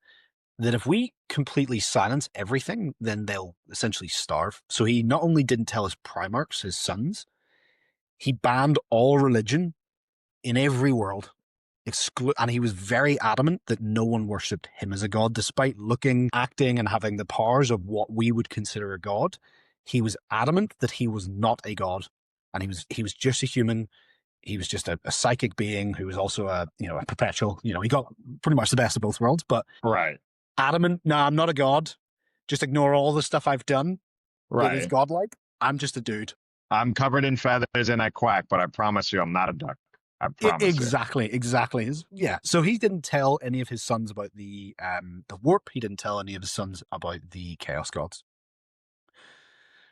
that if we completely silence everything, then they'll essentially starve. So he not only didn't tell his Primarchs, his sons, he banned all religion in every world. and he was very adamant that no one worshipped him as a god, despite looking, acting, and having the powers of what we would consider a god. He was adamant that he was not a god, and he was just a human. He was just a psychic being who was also a perpetual. He got pretty much the best of both worlds, but Right. adamant. No, I'm not a god. Just ignore all the stuff I've done that is Right. godlike. I'm just a dude. I'm covered in feathers and I quack, but I promise you I'm not a duck. I promise you. Exactly. Yeah. So he didn't tell any of his sons about the warp. He didn't tell any of his sons about the chaos gods.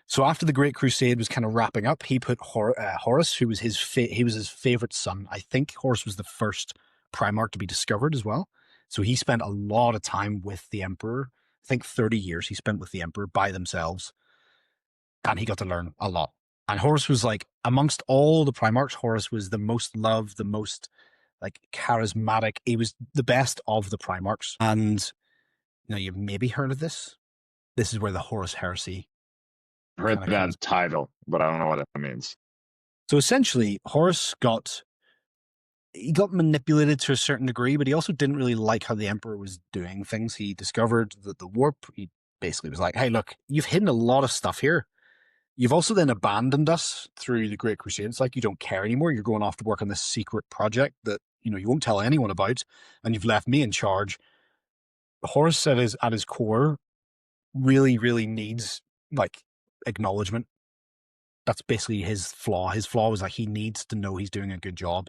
So after the Great Crusade was kind of wrapping up, he put Horus, who was his favorite son. I think Horus was the first Primarch to be discovered as well. So he spent a lot of time with the Emperor. I think 30 years he spent with the Emperor by themselves, and he got to learn a lot. And Horus was like, amongst all the Primarchs, Horus was the most loved, the most like charismatic. He was the best of the Primarchs. And you've maybe heard of this. This is where the Horus Heresy I heard kind of comes. that title, but I don't know what that means. So essentially, Horus got manipulated to a certain degree, but he also didn't really like how the Emperor was doing things. He discovered that the warp. He basically was like, "Hey, look, you've hidden a lot of stuff here. You've also then abandoned us through the Great Crusade. It's like you don't care anymore. You're going off to work on this secret project that you won't tell anyone about, and you've left me in charge." Horus at his core really, really needs like acknowledgement. That's basically his flaw. His flaw was like he needs to know he's doing a good job.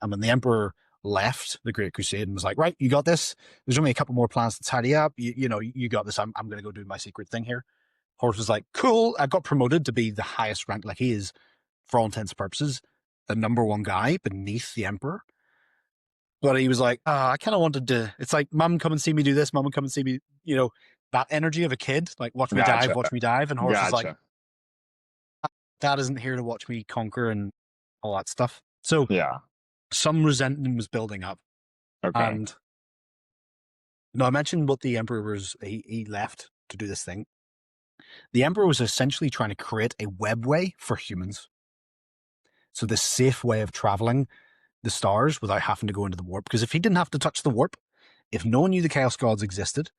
And when the Emperor left the Great Crusade and was like, "Right, you got this. There's only a couple more plans to tidy up. You got this. I'm going to go do my secret thing here." Horus was like, "Cool. I got promoted to be the highest rank. Like he is, for all intents and purposes, the number one guy beneath the Emperor." But he was like, I kind of wanted to. It's like, Mum, come and see me do this. Mum, come and see me. That energy of a kid, like watch me dive, Gotcha. watch me dive. And Horus is like, Gotcha. Dad isn't here to watch me conquer and all that stuff. So Yeah. some resentment was building up. Okay. And I mentioned what the Emperor was. He left to do this thing. The Emperor was essentially trying to create a webway for humans. So this safe way of traveling the stars without having to go into the warp. Because if he didn't have to touch the warp, if no one knew the Chaos Gods existed,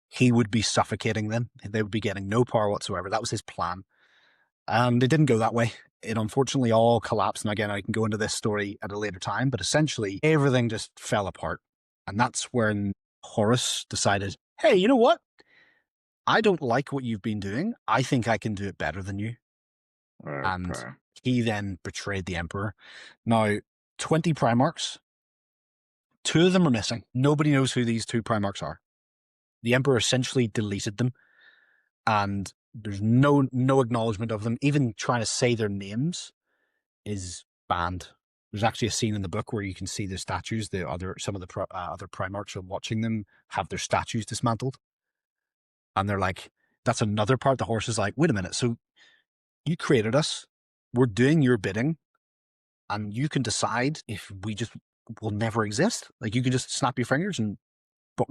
he would be suffocating them. They would be getting no power whatsoever. That was his plan. And it didn't go that way. It unfortunately all collapsed. And again, I can go into this story at a later time, but essentially everything just fell apart. And that's when Horus decided, hey, you know what? I don't like what you've been doing. I think I can do it better than you. Okay. And he then betrayed the Emperor. Now, 20 Primarchs, 2 of them are missing. Nobody knows who these 2 Primarchs are. The Emperor essentially deleted them, and there's no acknowledgement of them. Even trying to say their names is banned. There's actually a scene in the book where you can see their statues. Some of the other Primarchs are watching them have their statues dismantled, and they're like, that's another part. The Horse is like, wait a minute, so you created us, we're doing your bidding, and you can decide if we just will never exist. Like you can just snap your fingers and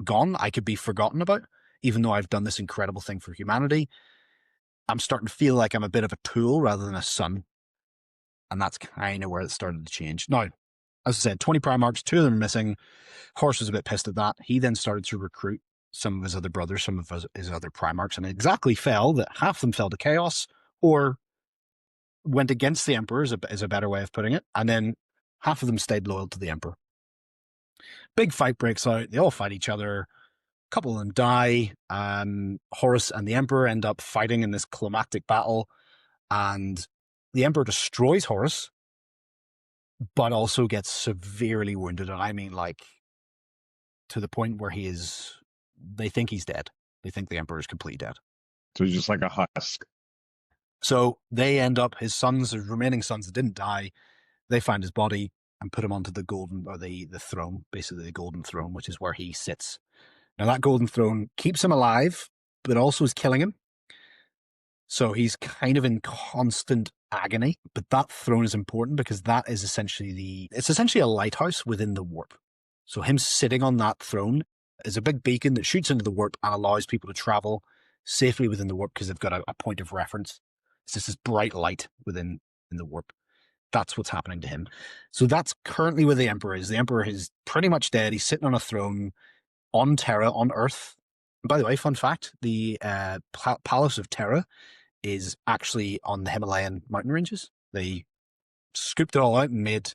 gone. I could be forgotten about, even though I've done this incredible thing for humanity. I'm starting to feel like I'm a bit of a tool rather than a son. And that's kind of where it started to change. Now, as I said, 20 Primarchs, 2 of them are missing. Horus was a bit pissed at that. He then started to recruit some of his other brothers, some of his other Primarchs, and it exactly fell that half of them fell to chaos or went against the Emperor, is a better way of putting it. And then half of them stayed loyal to the Emperor. Big fight breaks out. They all fight each other. A couple of them die. Horus and the Emperor end up fighting in this climactic battle. And the Emperor destroys Horus, but also gets severely wounded. And I mean, like, to the point where they think he's dead. They think the Emperor is completely dead. So he's just like a husk. So they end up, his remaining sons that didn't die, they find his body and put him onto the the throne, basically the golden throne, which is where he sits. Now that golden throne keeps him alive, but also is killing him. So he's kind of in constant agony. But that throne is important because that is essentially it's essentially a lighthouse within the warp. So him sitting on that throne is a big beacon that shoots into the warp and allows people to travel safely within the warp because they've got a point of reference. It's just this bright light in the warp. That's what's happening to him. So that's currently where the Emperor is. The Emperor is pretty much dead. He's sitting on a throne on Terra, on Earth. And by the way, fun fact, the Palace of Terra is actually on the Himalayan mountain ranges. They scooped it all out and made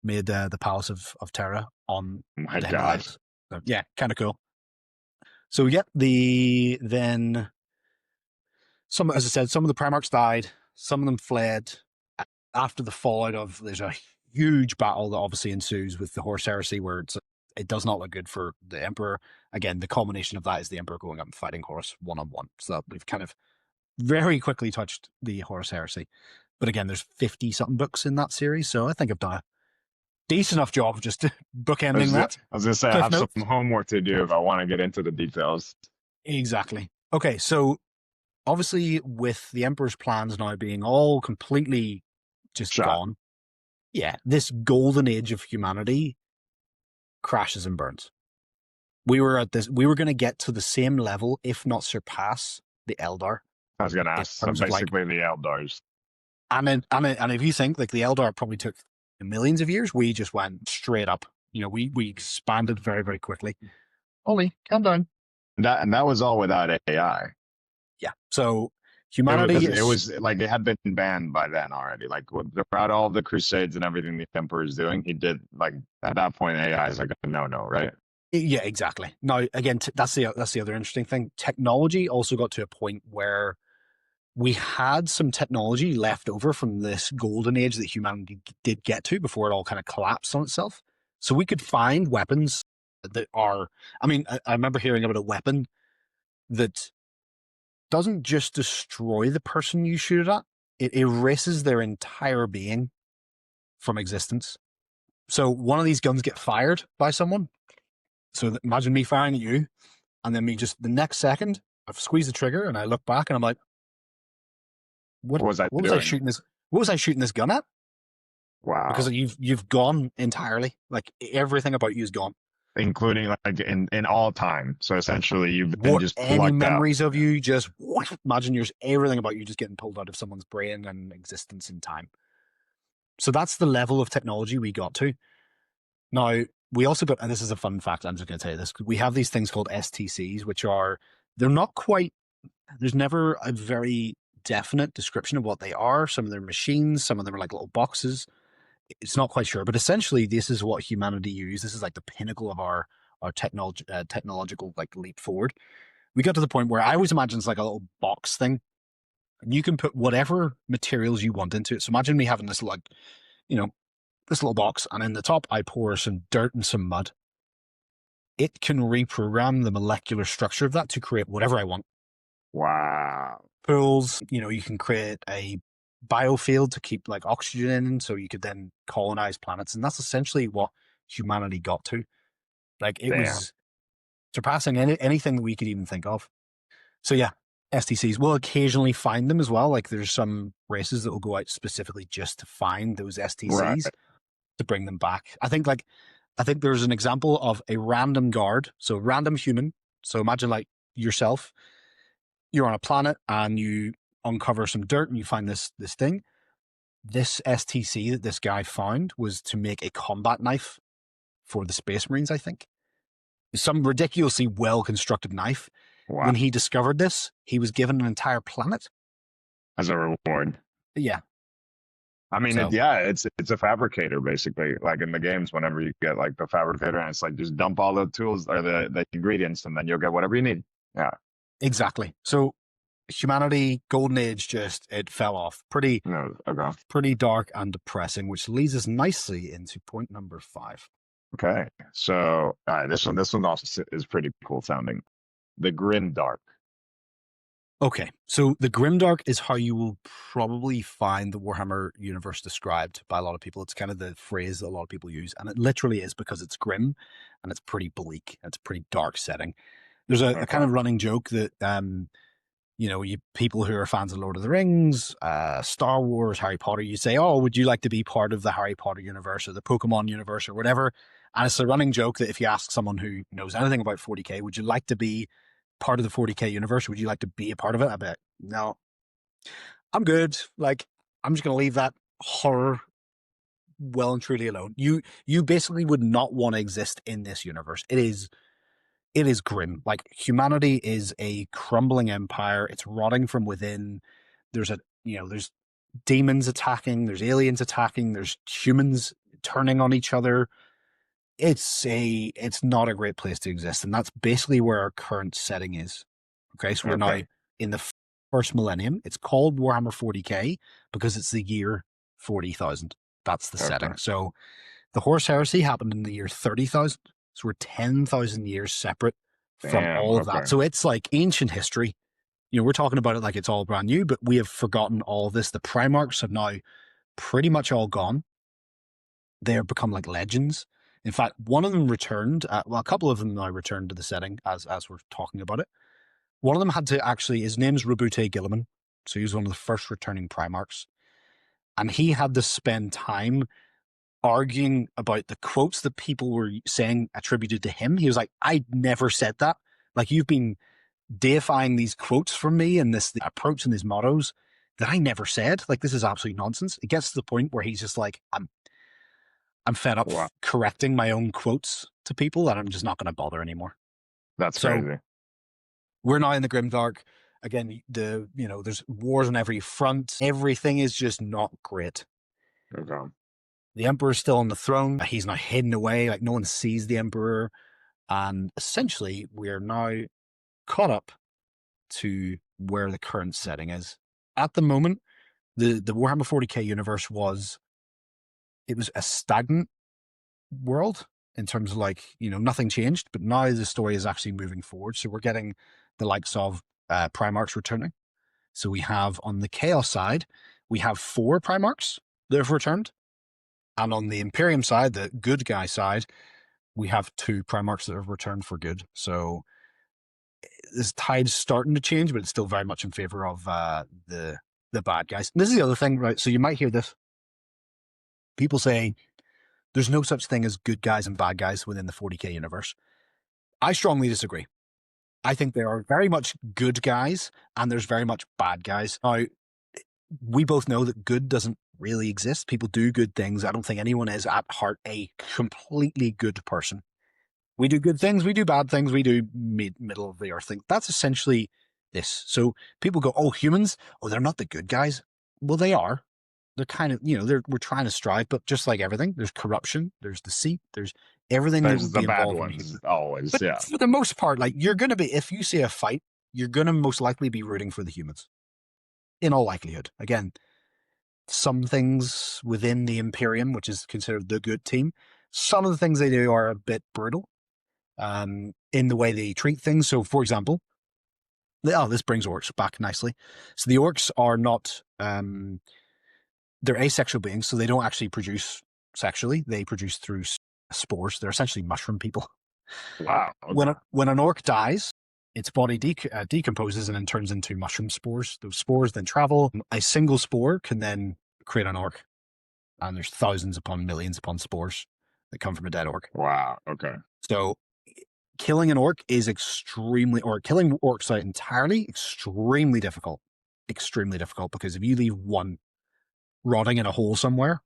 the Palace of Terra on My the God. Himalayas. So, yeah, kind of cool. So yeah, then some, as I said, some of the Primarchs died, some of them fled. After the fallout of, there's a huge battle that obviously ensues with the Horus Heresy, where it does not look good for the Emperor. Again, the culmination of that is the Emperor going up and fighting Horus one-on-one. So we've kind of very quickly touched the Horus Heresy. But again, there's 50-something books in that series, so I think I've done a decent enough job just bookending that. I was going to say, I have some homework to do if I want to get into the details. Exactly. Okay, so obviously with the Emperor's plans now being all completely just gone, yeah, this golden age of humanity crashes and burns. We were going to get to the same level, if not surpass, the Eldar. I was going to ask, so basically the Eldars. And if you think like the Eldar probably took millions of years, we just went straight up. You know, we expanded very, very quickly. Ollie, calm down. That was all without AI. Yeah. So humanity it was like it had been banned by then already. Like throughout all the crusades and everything the Emperor is doing, he did, like, at that point AI is like a no, right? Yeah, exactly. Now again, that's the other interesting thing. Technology also got to a point where we had some technology left over from this golden age that humanity did get to before it all kind of collapsed on itself. So we could find weapons that are, I mean, I remember hearing about a weapon that doesn't just destroy the person you shoot it at, it erases their entire being from existence. So one of these guns get fired by someone. So imagine me firing at you, and then me just the next second, I've squeezed the trigger and I look back and I'm like, what was I shooting this gun at? Wow. Because you've gone entirely. Like everything about you is gone. Including like in all time. So essentially you've been just any memories out of you, just imagine everything about you just getting pulled out of someone's brain and existence in time. So that's the level of technology we got to. Now, we also got, and this is a fun fact, I'm just going to tell you this, we have these things called STCs, which are, they're not quite, there's never a very definite description of what they are. Some of them are machines, some of them are like little boxes. It's not quite sure, but essentially this is what humanity used. This is like the pinnacle of our technological like leap forward. We got to the point where I always imagine it's like a little box thing, and you can put whatever materials you want into it. So imagine me having this, like, you know, this little box, and in the top I pour some dirt and some mud. It can reprogram the molecular structure of that to create whatever I want. Wow. Pools, you know, you can create a biofield to keep like oxygen in, so you could then colonize planets, and that's essentially what humanity got to. Like it was surpassing anything that we could even think of. So yeah, STCs. We'll occasionally find them as well. Like there's some races that will go out specifically just to find those STCs to bring them back. I think there's an example of a random guard, so random human. So imagine like yourself, you're on a planet and you uncover some dirt and you find this thing. This STC that this guy found was to make a combat knife for the Space Marines, I think. Some ridiculously well-constructed knife. Wow. When he discovered this, he was given an entire planet. As a reward. Yeah. I mean, it's a fabricator, basically. Like in the games, whenever you get like the fabricator, and it's like just dump all the tools or the ingredients, and then you'll get whatever you need. Yeah. Exactly. So humanity, golden age, it fell off. Pretty dark and depressing, which leads us nicely into point number 5. Okay. So this one also is pretty cool sounding. The Grimdark. Okay, so the Grimdark is how you will probably find the Warhammer universe described by a lot of people. It's kind of the phrase that a lot of people use, and it literally is because it's grim and it's pretty bleak. It's a pretty dark setting. There's a kind of running joke that, you know, people who are fans of Lord of the Rings, Star Wars, Harry Potter, you say, oh, would you like to be part of the Harry Potter universe or the Pokemon universe or whatever? And it's a running joke that if you ask someone who knows anything about 40K, would you like to be part of the 40K universe? Would you like to be a part of it? I bet, no, I'm good. Like, I'm just going to leave that horror well and truly alone. You basically would not want to exist in this universe. It is grim. Like, humanity is a crumbling empire. It's rotting from within. There's demons attacking, there's aliens attacking, there's humans turning on each other. It's not a great place to exist, and that's basically where our current setting is. Okay, so we're now in the first millennium. It's called Warhammer 40k because it's the year 40,000. That's the setting. So the Horus Heresy happened in the year 30,000. So we're 10,000 years separate from all of that. So it's like ancient history. We're talking about it like it's all brand new, but we have forgotten all of this. The Primarchs have now pretty much all gone. They have become like legends. In fact, one of them returned. A couple of them now returned to the setting as we're talking about it. One of them had to actually, his name's Rabute Gilliman. So he was one of the first returning Primarchs. And he had to spend time arguing about the quotes that people were saying attributed to him. He was like, I never said that. Like, you've been deifying these quotes from me and this approach and these mottos that I never said. Like, this is absolute nonsense. It gets to the point where he's just like, I'm fed up correcting my own quotes to people, and I'm just not going to bother anymore. That's crazy. We're now in the Grimdark. Again, there's wars on every front. Everything is just not great. Okay. The Emperor's still on the throne. He's now hidden away. Like, no one sees the Emperor. And essentially, we're now caught up to where the current setting is. At the moment, the Warhammer 40k universe was a stagnant world in terms of, like, nothing changed, but now the story is actually moving forward. So we're getting the likes of Primarchs returning. So we have, on the Chaos side, we have 4 Primarchs that have returned. And on the Imperium side, the good guy side, we have 2 Primarchs that have returned for good. So this tide's starting to change, but it's still very much in favor of the bad guys. And this is the other thing, right? So you might hear this. People say there's no such thing as good guys and bad guys within the 40k universe. I strongly disagree. I think there are very much good guys and there's very much bad guys. Now, we both know that good doesn't really exist. People do good things. I don't think anyone is at heart a completely good person. We do good things, we do bad things, we do middle of the earth things. That's essentially this. So people go, oh, humans, oh, they're not the good guys. Well, they are. They're kind of, we're trying to strive, but just like everything, there's corruption, there's deceit, there's everything that would be involved in human. Always, but for the most part, like, you're going to be, if you see a fight, you're going to most likely be rooting for the humans. In all likelihood. Again, some things within the Imperium, which is considered the good team, some of the things they do are a bit brutal in the way they treat things. So, for example, this brings orcs back nicely. So the orcs are not, they're asexual beings, so they don't actually produce sexually. They produce through spores. They're essentially mushroom people. Wow. Okay. When an orc dies, its body decomposes and then turns into mushroom spores. Those spores then travel. A single spore can then create an orc. And there's thousands upon millions upon spores that come from a dead orc. Wow. Okay. So killing an orc is killing orcs out entirely, extremely difficult. Extremely difficult, because if you leave one rotting in a hole somewhere,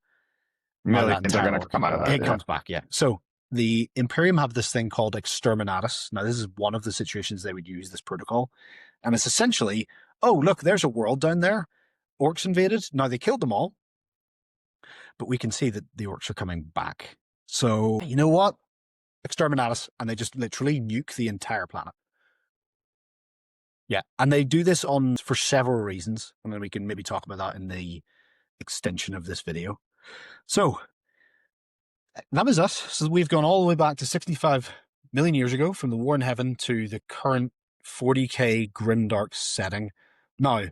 millions are going to come out of that. It comes back, yeah. So the Imperium have this thing called Exterminatus. Now, this is one of the situations they would use this protocol. And it's essentially, oh, look, there's a world down there. Orcs invaded. Now, they killed them all. But we can see that the orcs are coming back. So, you know what? Exterminatus. And they just literally nuke the entire planet. Yeah. And they do this for several reasons. And then we can maybe talk about that in the extension of this video. So that was us. So we've gone all the way back to 65 million years ago, from the War in Heaven to the current 40k Grimdark setting. Now,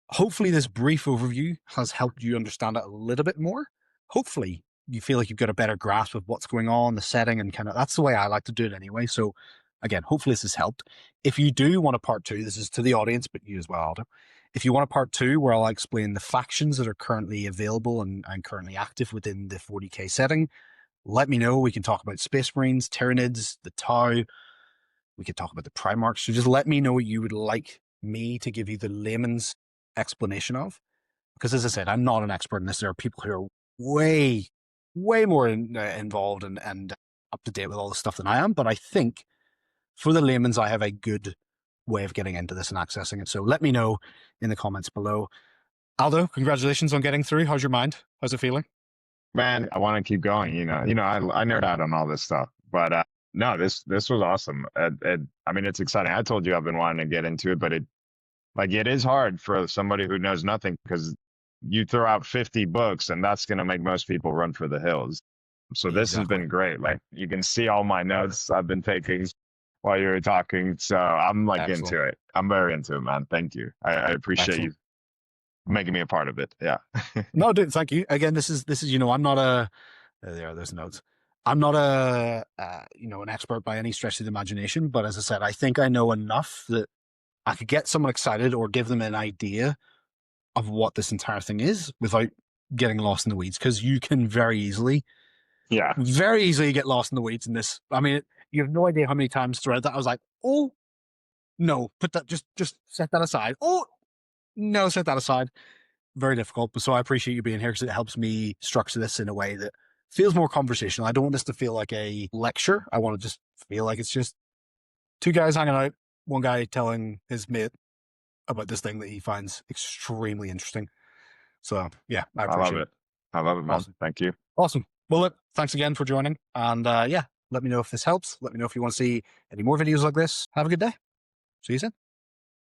hopefully this brief overview has helped you understand it a little bit more. Hopefully you feel like you've got a better grasp of what's going on, the setting, and that's the way I like to do it anyway. So again, hopefully this has helped. If you do want a part 2, this is to the audience, but you as well, Aldo. If you want a part 2 where I'll explain the factions that are currently available and currently active within the 40k setting, let me know. We can talk about Space Marines, Tyranids, the Tau. We could talk about the Primarchs. So just let me know what you would like me to give you the layman's explanation of. Because as I said, I'm not an expert in this. There are people who are way, way more involved and up to date with all the stuff than I am. But I think for the layman's, I have a good way of getting into this and accessing it. So let me know in the comments below. Aldo, congratulations on getting through. How's your mind? How's it feeling? Man, I want to keep going. I nerd out on all this stuff, but no, this was awesome. I mean, it's exciting. I told you I've been wanting to get into it, but it is hard for somebody who knows nothing because you throw out 50 books and that's going to make most people run for the hills. So this has Exactly. been great. Like you can see all my notes I've been taking while you were talking. So I'm like Excellent. into it. I'm very into it, man. Thank you. I appreciate you Excellent. making me a part of it. Yeah. No, dude, thank you. Again, I'm not a, there's notes. I'm not an expert by any stretch of the imagination, but as I said, I think I know enough that I could get someone excited or give them an idea of what this entire thing is without getting lost in the weeds. Because you can Yeah. very easily get lost in the weeds in this. I mean, you have no idea how many times throughout that I was like, oh, no, put that, just set that aside. Oh, no, set that aside. Very difficult. But so I appreciate you being here because it helps me structure this in a way that feels more conversational. I don't want this to feel like a lecture. I want to just feel like it's just two guys hanging out, one guy telling his mate about this thing that he finds extremely interesting. So yeah, I I love appreciate it. it. I love it, man. Awesome. Thank you. Awesome. Well, look, thanks again for joining. And yeah, let me know if this helps. Let me know if you want to see any more videos like this. Have a good day. See you soon.